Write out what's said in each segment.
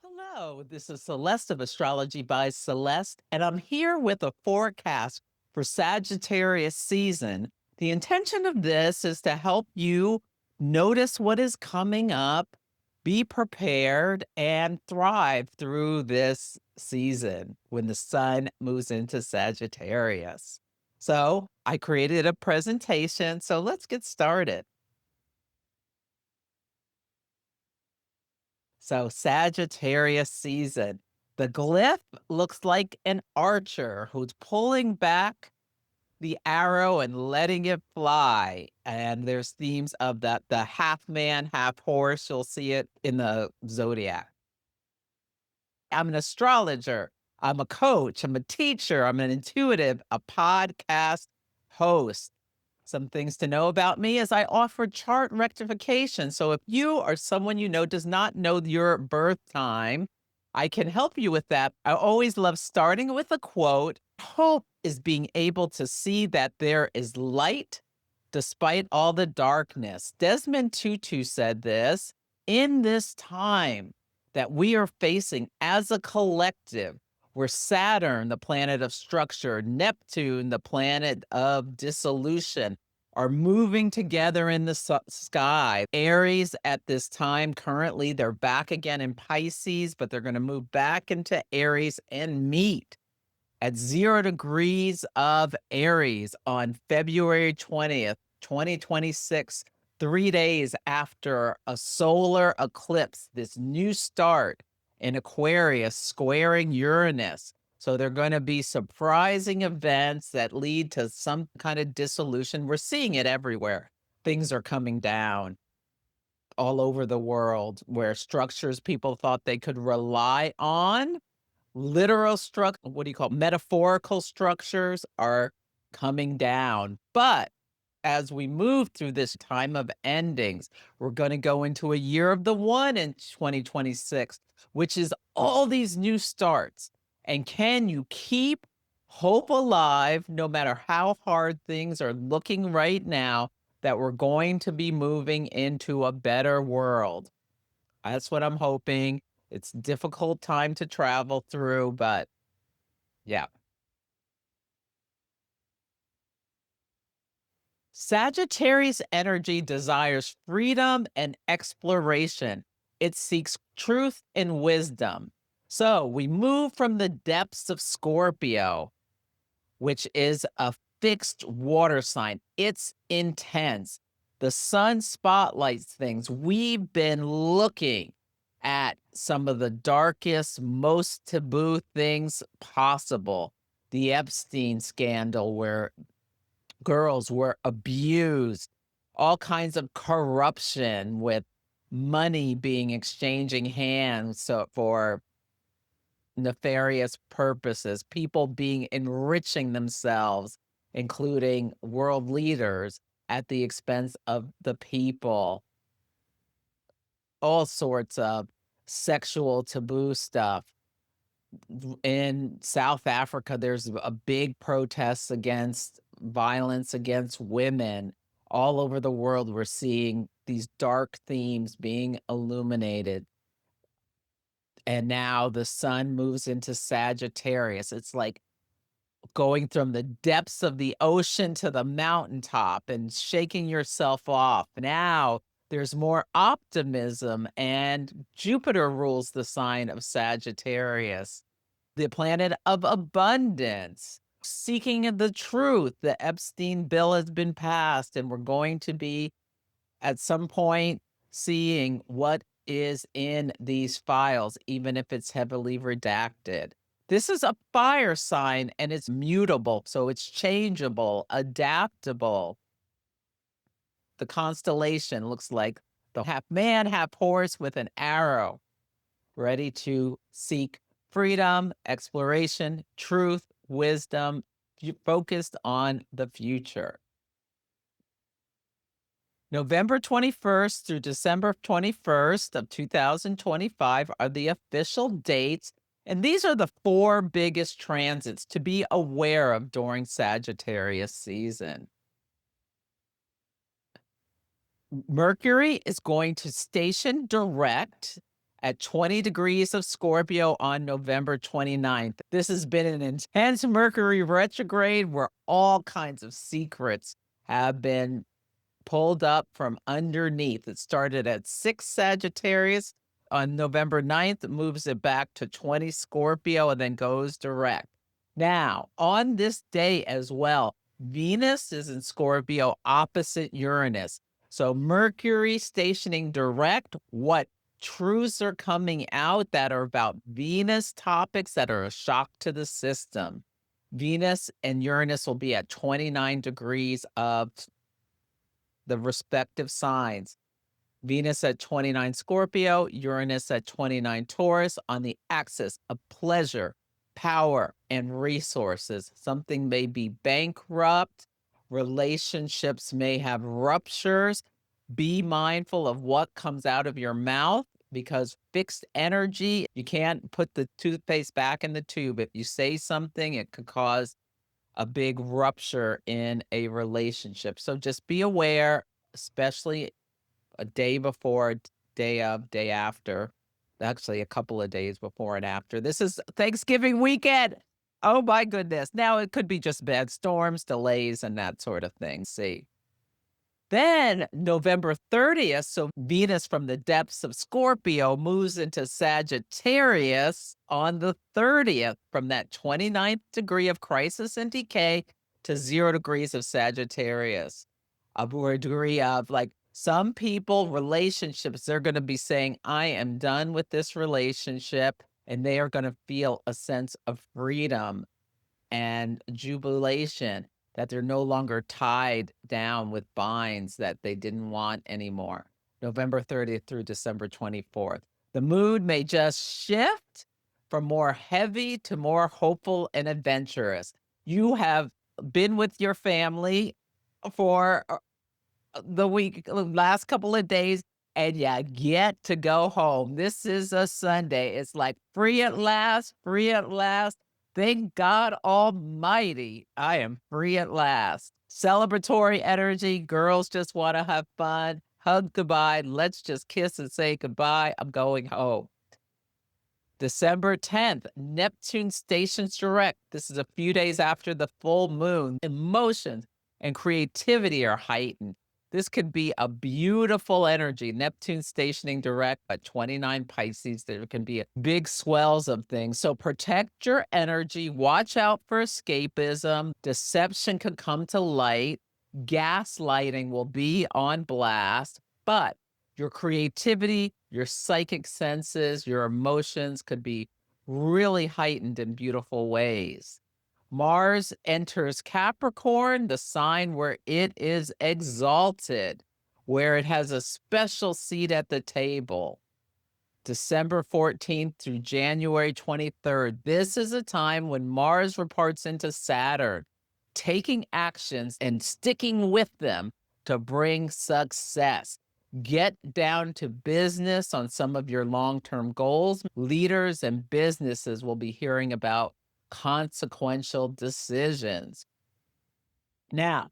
Hello, this is Celeste of Astrology by Celeste, and I'm here with a forecast for Sagittarius season. The intention of this is to help you notice what is coming up, be prepared, and thrive through this season when the sun moves into Sagittarius. So, I created a presentation, so let's get started. So, Sagittarius season. The glyph looks like an archer who's pulling back the arrow and letting it fly. And there's themes of that the half man, half horse. You'll see it in the zodiac. I'm an astrologer. I'm a coach. I'm a teacher. I'm an intuitive, a podcast host. Some things to know about me is I offer chart rectification. So if you or someone you know does not know your birth time, I can help you with that. I always love starting with a quote. Hope is being able to see that there is light despite all the darkness. Desmond Tutu said this in this time that we are facing as a collective, where Saturn, the planet of structure, Neptune, the planet of dissolution, are moving together in the sky. Aries at this time, currently, they're back again in Pisces, but they're going to move back into Aries and meet at 0 degrees of Aries on February 20th, 2026, 3 days after a solar eclipse, this new start in Aquarius squaring Uranus. So there are going to be surprising events that lead to some kind of dissolution. We're seeing it everywhere. Things are coming down all over the world where structures people thought they could rely on, literal what do you call metaphorical structures, are coming down. But as we move through this time of endings, we're going to go into a year of the one in 2026, which is all these new starts. And can you keep hope alive no matter how hard things are looking right now, that we're going to be moving into a better world? That's what I'm hoping. It's a difficult time to travel through, but yeah. Sagittarius energy desires freedom and exploration. It seeks truth and wisdom. So we move from the depths of Scorpio, which is a fixed water sign. It's intense. The sun spotlights things. We've been looking at some of the darkest, most taboo things possible. The Epstein scandal, where girls were abused, all kinds of corruption with money being exchanging hands for nefarious purposes, people being enriching themselves, including world leaders, at the expense of the people, all sorts of sexual taboo stuff. In South Africa, there's a big protests against violence against women. All over the world, we're seeing these dark themes being illuminated. And now the sun moves into Sagittarius. It's like going from the depths of the ocean to the mountaintop and shaking yourself off. Now there's more optimism, and Jupiter rules the sign of Sagittarius, the planet of abundance, seeking the truth. The Epstein bill has been passed, and we're going to be at some point seeing what is in these files, even if it's heavily redacted. This is a fire sign and it's mutable, so it's changeable, adaptable. The constellation looks like the half man, half horse with an arrow, ready to seek freedom, exploration, truth, wisdom, focused on the future. November 21st through December 21st of 2025 are the official dates, and these are the four biggest transits to be aware of during Sagittarius season. Mercury is going to station direct at 20 degrees of Scorpio on November 29th. This has been an intense Mercury retrograde where all kinds of secrets have been pulled up from underneath. It started at 6 Sagittarius on November 9th, it moves it back to 20 Scorpio, and then goes direct. Now, on this day as well, Venus is in Scorpio opposite Uranus. So Mercury stationing direct, what truths are coming out that are about Venus topics that are a shock to the system. Venus and Uranus will be at 29 degrees of the respective signs. Venus at 29 Scorpio, Uranus at 29 Taurus on the axis of pleasure, power, and resources. Something may be bankrupt, relationships may have ruptures. Be mindful of what comes out of your mouth because fixed energy, you can't put the toothpaste back in the tube. If you say something, it could cause a big rupture in a relationship. So just be aware, especially a day before, day of, day after. Actually, a couple of days before and after. This is Thanksgiving weekend. Oh my goodness. Now it could be just bad storms, delays, and that sort of thing. See. Then November 30th, so Venus from the depths of Scorpio moves into Sagittarius on the 30th from that 29th degree of crisis and decay to 0 degrees of Sagittarius. A degree of like some people, relationships, they're going to be saying, I am done with this relationship. And they are going to feel a sense of freedom and jubilation that they're no longer tied down with binds that they didn't want anymore. November 30th through December 24th. The mood may just shift from more heavy to more hopeful and adventurous. You have been with your family for the last couple of days, and you get to go home. This is a Sunday. It's like free at last, free at last. Thank God Almighty, I am free at last. Celebratory energy. Girls just want to have fun. Hug goodbye. Let's just kiss and say goodbye. I'm going home. December 10th, Neptune stations direct. This is a few days after the full moon. Emotions and creativity are heightened. This could be a beautiful energy. Neptune stationing direct at 29 Pisces. There can be big swells of things. So protect your energy. Watch out for escapism. Deception could come to light. Gaslighting will be on blast. But your creativity, your psychic senses, your emotions could be really heightened in beautiful ways. Mars enters Capricorn, the sign where it is exalted, where it has a special seat at the table. December 14th through January 23rd. This is a time when Mars reports into Saturn, taking actions and sticking with them to bring success. Get down to business on some of your long-term goals. Leaders and businesses will be hearing about consequential decisions. Now,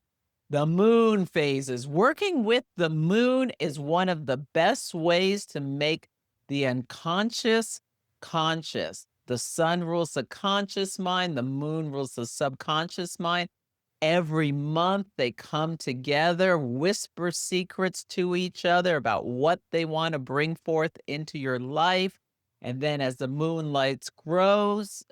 the moon phases. Working with the moon is one of the best ways to make the unconscious conscious. The sun rules the conscious mind, the moon rules the subconscious mind. Every month they come together, whisper secrets to each other about what they want to bring forth into your life. And then as the moonlight grows,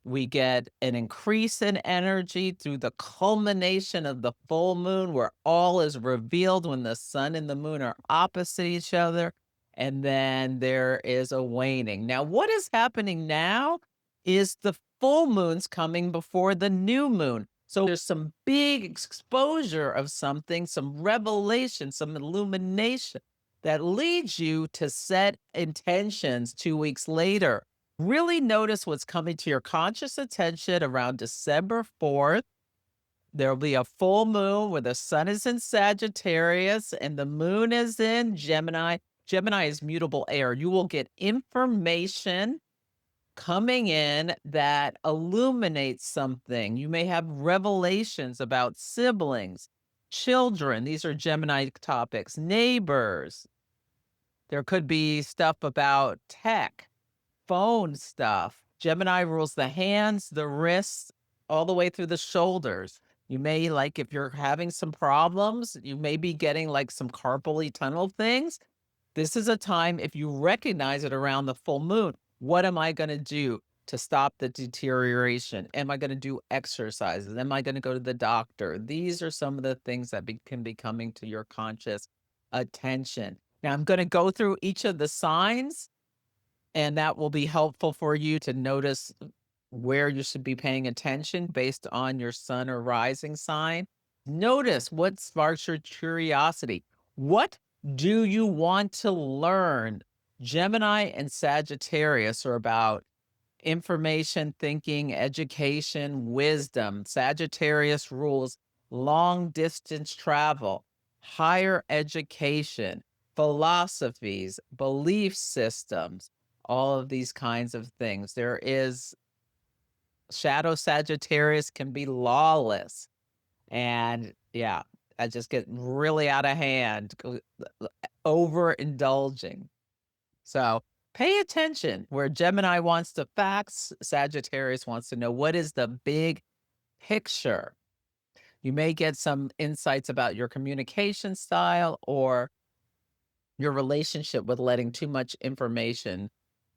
we get an increase in energy through the culmination of the full moon, where all is revealed when the sun and the moon are opposite each other. And then there is a waning. Now, what is happening now is the full moon's coming before the new moon. So there's some big exposure of something, some revelation, some illumination that leads you to set intentions 2 weeks later. Really notice what's coming to your conscious attention around December 4th. There'll be a full moon where the sun is in Sagittarius and the moon is in Gemini. Gemini is mutable air. You will get information coming in that illuminates something. You may have revelations about siblings, children. These are Gemini topics, neighbors, There could be stuff about tech, phone stuff. Gemini rules the hands, the wrists, all the way through the shoulders. You may like if you're having some problems, you may be getting like some carpally tunnel things. This is a time if you recognize it around the full moon. What am I going to do to stop the deterioration? Am I going to do exercises? Am I going to go to the doctor? These are some of the things that can be coming to your conscious attention. Now, I'm going to go through each of the signs, and that will be helpful for you to notice where you should be paying attention based on your sun or rising sign. Notice what sparks your curiosity. What do you want to learn? Gemini and Sagittarius are about information, thinking, education, wisdom. Sagittarius rules long distance travel, higher education, philosophies, belief systems, all of these kinds of things. There is shadow Sagittarius can be lawless. And yeah, I just get really out of hand, overindulging. So pay attention where Gemini wants the facts, Sagittarius wants to know what is the big picture. You may get some insights about your communication style or your relationship with letting too much information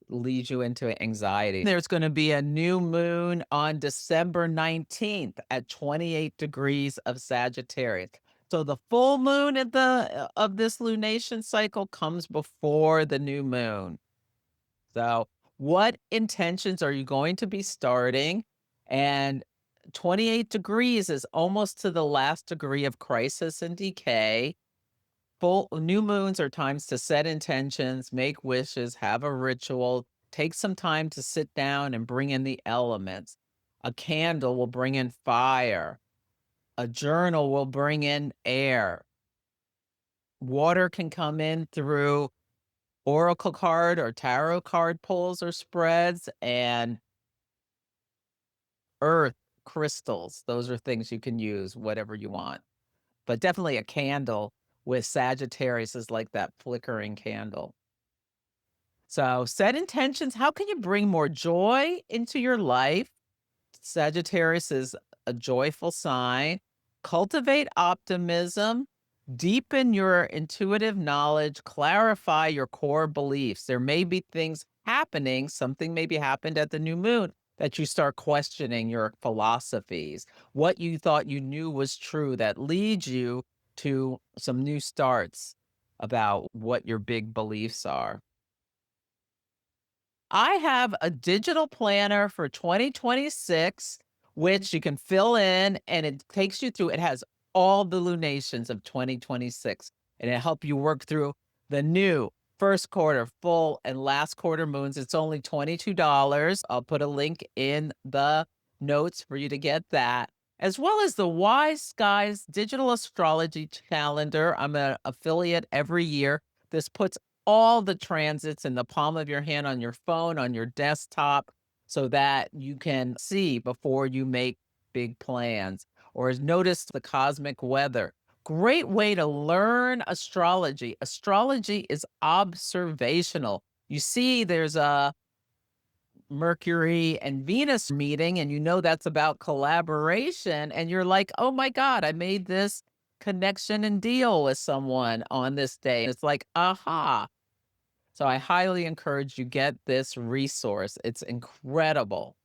lead you into anxiety. There's going to be a new moon on December 19th at 28 degrees of Sagittarius. So the full moon at the of this lunation cycle comes before the new moon. So, what intentions are you going to be starting? And 28 degrees is almost to the last degree of crisis and decay. Full new moons are times to set intentions, make wishes, have a ritual, take some time to sit down and bring in the elements. A candle will bring in fire. A journal will bring in air. Water can come in through oracle card or tarot card pulls or spreads, and earth crystals. Those are things you can use, whatever you want. But definitely a candle with Sagittarius is like that flickering candle. So set intentions. How can you bring more joy into your life? Sagittarius is a joyful sign. Cultivate optimism, deepen your intuitive knowledge, clarify your core beliefs. There may be things happening, something maybe happened at the new moon that you start questioning your philosophies, what you thought you knew was true that leads you to some new starts about what your big beliefs are. I have a digital planner for 2026, which you can fill in and it takes you through. It has all the lunations of 2026 and it help you work through the new first quarter, full and last quarter moons. It's only $22. I'll put a link in the notes for you to get that, as well as the Wise Skies digital astrology calendar. I'm an affiliate every year. This puts all the transits in the palm of your hand on your phone, on your desktop, so that you can see before you make big plans or notice the cosmic weather. Great way to learn astrology. Astrology is observational. You see, there's a Mercury and Venus meeting, and you know that's about collaboration. And you're like, oh my God, I made this connection and deal with someone on this day. It's like, aha. So I highly encourage you get this resource. It's incredible.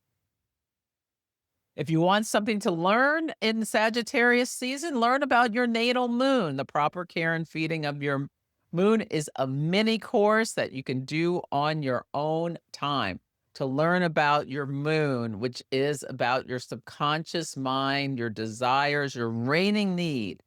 If you want something to learn in Sagittarius season, learn about your natal moon. The proper care and feeding of your moon is a mini course that you can do on your own time to learn about your moon, which is about your subconscious mind, your desires, your reigning need.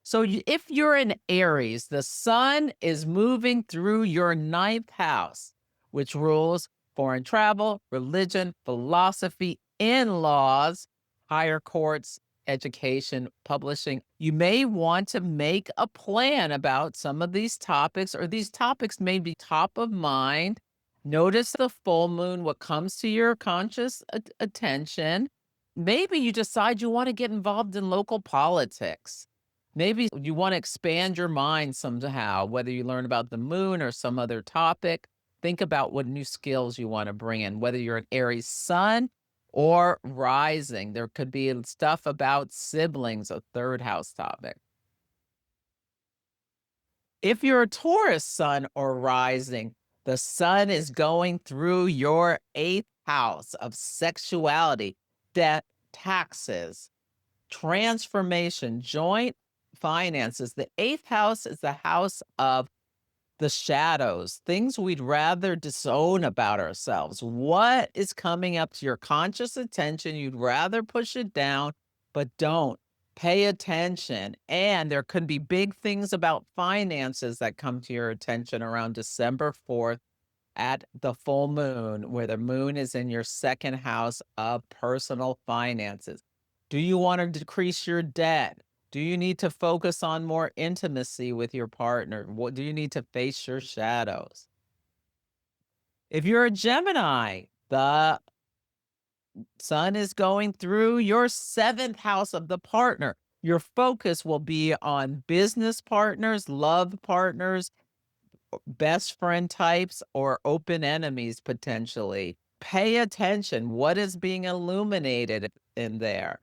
So if you're in Aries, the sun is moving through your ninth house, which rules foreign travel, religion, philosophy, in-laws, higher courts, education, publishing. You may want to make a plan about some of these topics, or these topics may be top of mind. Notice the full moon, what comes to your conscious attention. Maybe you decide you want to get involved in local politics. Maybe you want to expand your mind somehow, whether you learn about the moon or some other topic. Think about what new skills you want to bring in, whether you're an Aries sun or rising. There could be stuff about siblings, a third house topic. If you're a Taurus sun or rising, the sun is going through your eighth house of sexuality, debt, taxes, transformation, joint finances. The eighth house is the house of the shadows, things we'd rather disown about ourselves. What is coming up to your conscious attention? You'd rather push it down, but don't. Pay attention. And there could be big things about finances that come to your attention around December 4th at the full moon, where the moon is in your second house of personal finances. Do you want to decrease your debt? Do you need to focus on more intimacy with your partner? What do you need to face your shadows? If you're a Gemini, the sun is going through your seventh house of the partner. Your focus will be on business partners, love partners, best friend types, or open enemies potentially. Pay attention. What is being illuminated in there?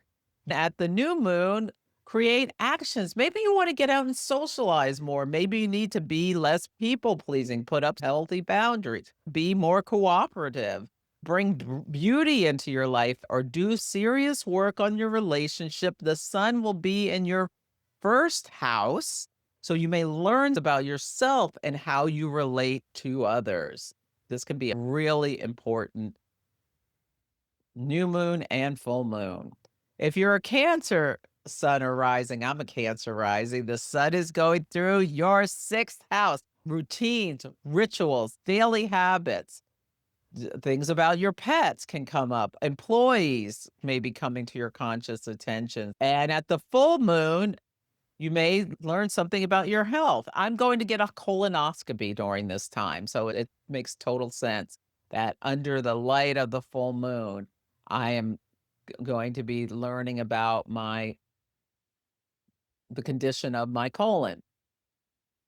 At the new moon, create actions. Maybe you want to get out and socialize more. Maybe you need to be less people pleasing, put up healthy boundaries, be more cooperative, bring beauty into your life, or do serious work on your relationship. The sun will be in your first house, so you may learn about yourself and how you relate to others. This can be a really important new moon and full moon. If you're a Cancer sun or rising, I'm a Cancer rising, the sun is going through your sixth house. Routines, rituals, daily habits, things about your pets can come up. Employees may be coming to your conscious attention. And at the full moon, you may learn something about your health. I'm going to get a colonoscopy during this time, so it makes total sense that under the light of the full moon, I am going to be learning about the condition of my colon.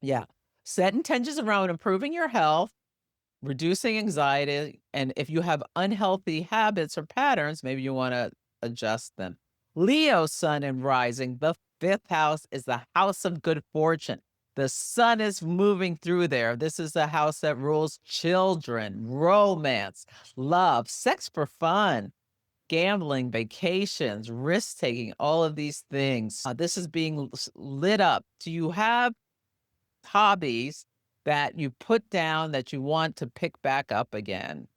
Yeah. Set intentions around improving your health, reducing anxiety, and if you have unhealthy habits or patterns, maybe you want to adjust them. Leo, sun and rising, the fifth house is the house of good fortune. The sun is moving through there. This is the house that rules children, romance, love, sex for fun, gambling, vacations, risk taking, all of these things. This is being lit up. Do you have hobbies that you put down that you want to pick back up again?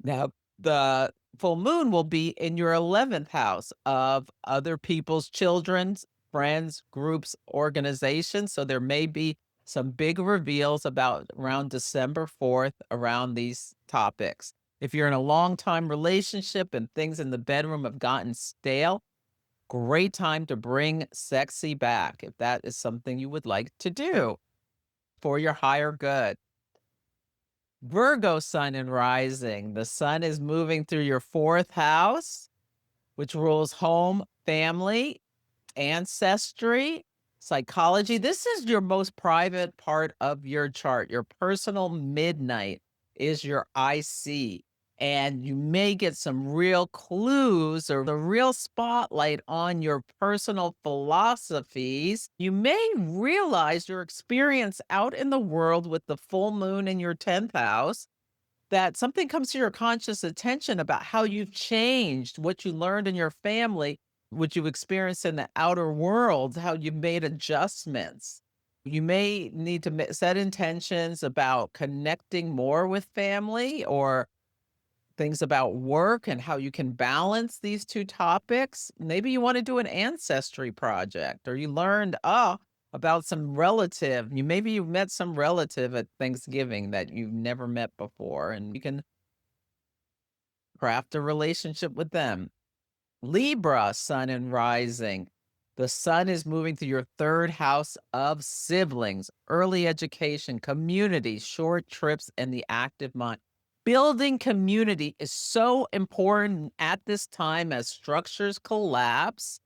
Now, the full moon will be in your 11th house of other people's children's, friends, groups, organizations. So there may be some big reveals about around December 4th around these topics. If you're in a long time relationship and things in the bedroom have gotten stale, great time to bring sexy back if that is something you would like to do for your higher good. Virgo, sun and rising. The sun is moving through your fourth house, which rules home, family, ancestry, psychology. This is your most private part of your chart. Your personal midnight is your IC. And you may get some real clues or the real spotlight on your personal philosophies. You may realize your experience out in the world with the full moon in your 10th house, that something comes to your conscious attention about how you've changed, what you learned in your family, what you experienced in the outer world, how you've made adjustments. You may need to set intentions about connecting more with family or things about work and how you can balance these two topics. Maybe you want to do an ancestry project or you learned, about some relative. Maybe you met some relative at Thanksgiving that you've never met before, and you can craft a relationship with them. Libra, sun and rising. The sun is moving through your third house of siblings, early education, community, short trips, and the active mind. Building community is so important at this time as structures collapse.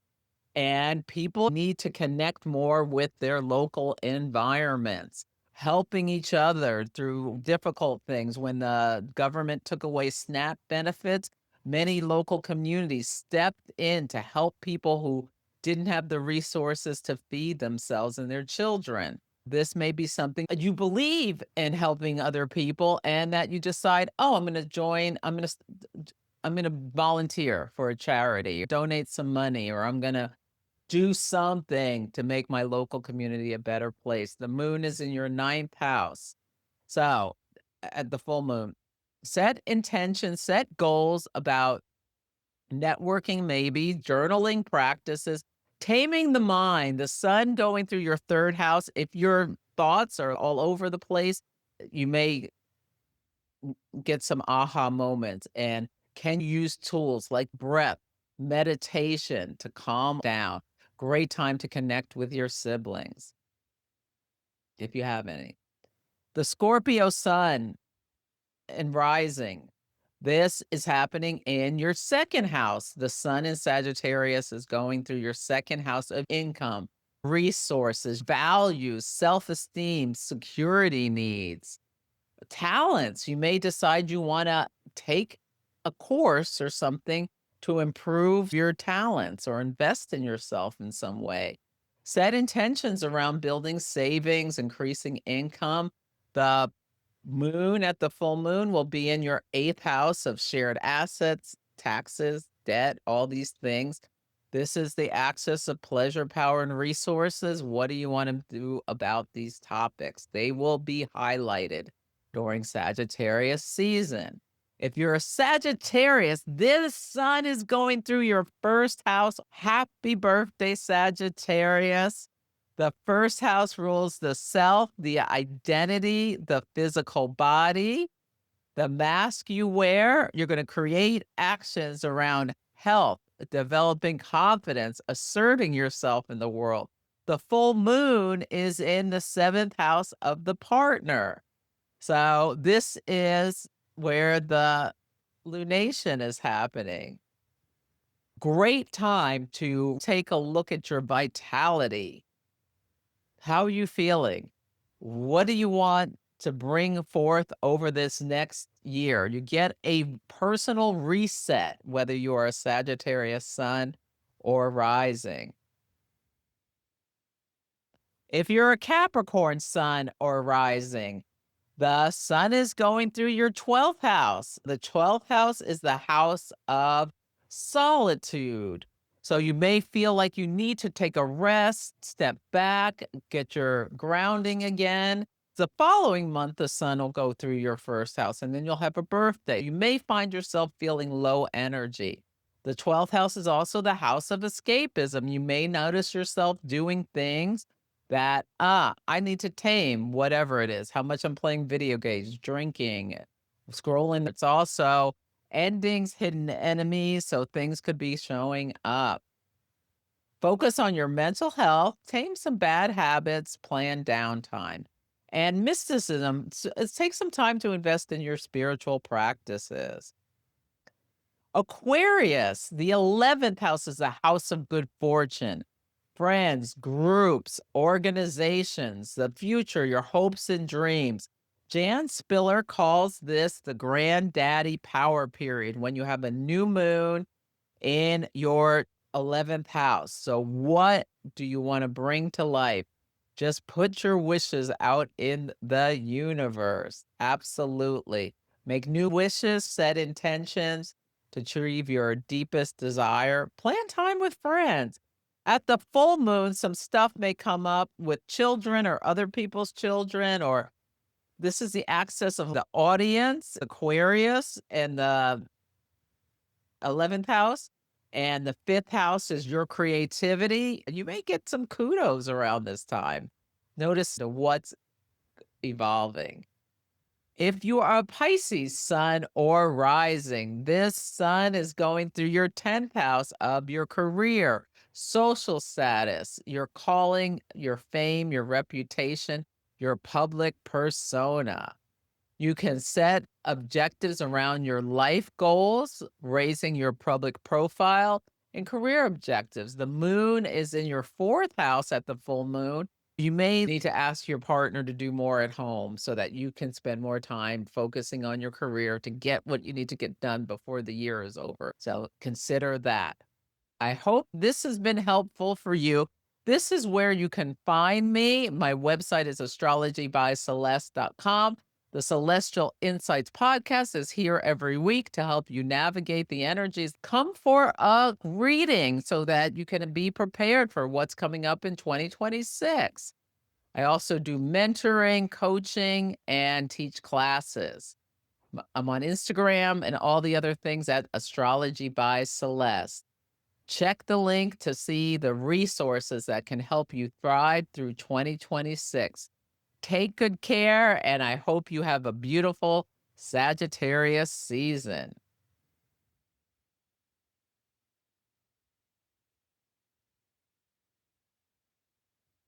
And people need to connect more with their local environments, helping each other through difficult things. When the government took away SNAP benefits, many local communities stepped in to help people who didn't have the resources to feed themselves and their children. This may be something you believe in, helping other people, and that you decide, oh, I'm going to join, I'm going to volunteer for a charity, donate some money, or I'm going to do something to make my local community a better place. The moon is in your ninth house. So, at the full moon, set intentions, set goals about networking, maybe journaling practices, taming the mind, the sun going through your third house. If your thoughts are all over the place, you may get some aha moments, and can use tools like breath, meditation to calm down. Great time to connect with your siblings if you have any. The Scorpio sun and rising. This is happening in your second house. The sun in Sagittarius is going through your second house of income, resources, values, self esteem, security needs, talents. You may decide you want to take a course or something to improve your talents or invest in yourself in some way. Set intentions around building savings, increasing income. The moon at the full moon will be in your eighth house of shared assets, taxes, debt, all these things. This is the axis of pleasure, power, and resources. What do you want to do about these topics? They will be highlighted during Sagittarius season. If you're a Sagittarius, this sun is going through your first house. Happy birthday, Sagittarius. The first house rules the self, the identity, the physical body, the mask you wear. You're going to create actions around health, developing confidence, asserting yourself in the world. The full moon is in the seventh house of the partner. So this is where the lunation is happening. Great time to take a look at your vitality. How are you feeling? What do you want to bring forth over this next year? You get a personal reset, whether you are a Sagittarius sun or rising. If you're a Capricorn sun or rising, the sun is going through your 12th house. The 12th house is the house of solitude. So you may feel like you need to take a rest, step back, get your grounding again. The following month, the sun will go through your first house, and then you'll have a birthday. You may find yourself feeling low energy. The 12th house is also the house of escapism. You may notice yourself doing things that, I need to tame whatever it is, how much I'm playing video games, drinking, scrolling. It's also endings, hidden enemies, so things could be showing up. Focus on your mental health, tame some bad habits, plan downtime. And mysticism, take some time to invest in your spiritual practices. Aquarius, the 11th house is a house of good fortune, friends, groups, organizations, the future, your hopes and dreams. Jan Spiller calls this the granddaddy power period, when you have a new moon in your 11th house. So, what do you want to bring to life? Just put your wishes out in the universe. Absolutely. Make new wishes, set intentions to achieve your deepest desire. Plan time with friends. At the full moon, some stuff may come up with children or other people's children, or this is the axis of the audience, Aquarius, and the 11th house. And the fifth house is your creativity. You may get some kudos around this time. Notice what's evolving. If you are a Pisces sun or rising, this sun is going through your 10th house of your career, social status, your calling, your fame, your reputation, your public persona. You can set objectives around your life goals, raising your public profile, in career objectives. The moon is in your fourth house at the full moon. You may need to ask your partner to do more at home so that you can spend more time focusing on your career to get what you need to get done before the year is over. So consider that. I hope this has been helpful for you. This is where you can find me. My website is astrologybyceleste.com. The Celestial Insights podcast is here every week to help you navigate the energies. Come for a reading so that you can be prepared for what's coming up in 2026. I also do mentoring, coaching, and teach classes. I'm on Instagram and all the other things at Astrology by Celeste. Check the link to see the resources that can help you thrive through 2026. Take good care, and I hope you have a beautiful Sagittarius season.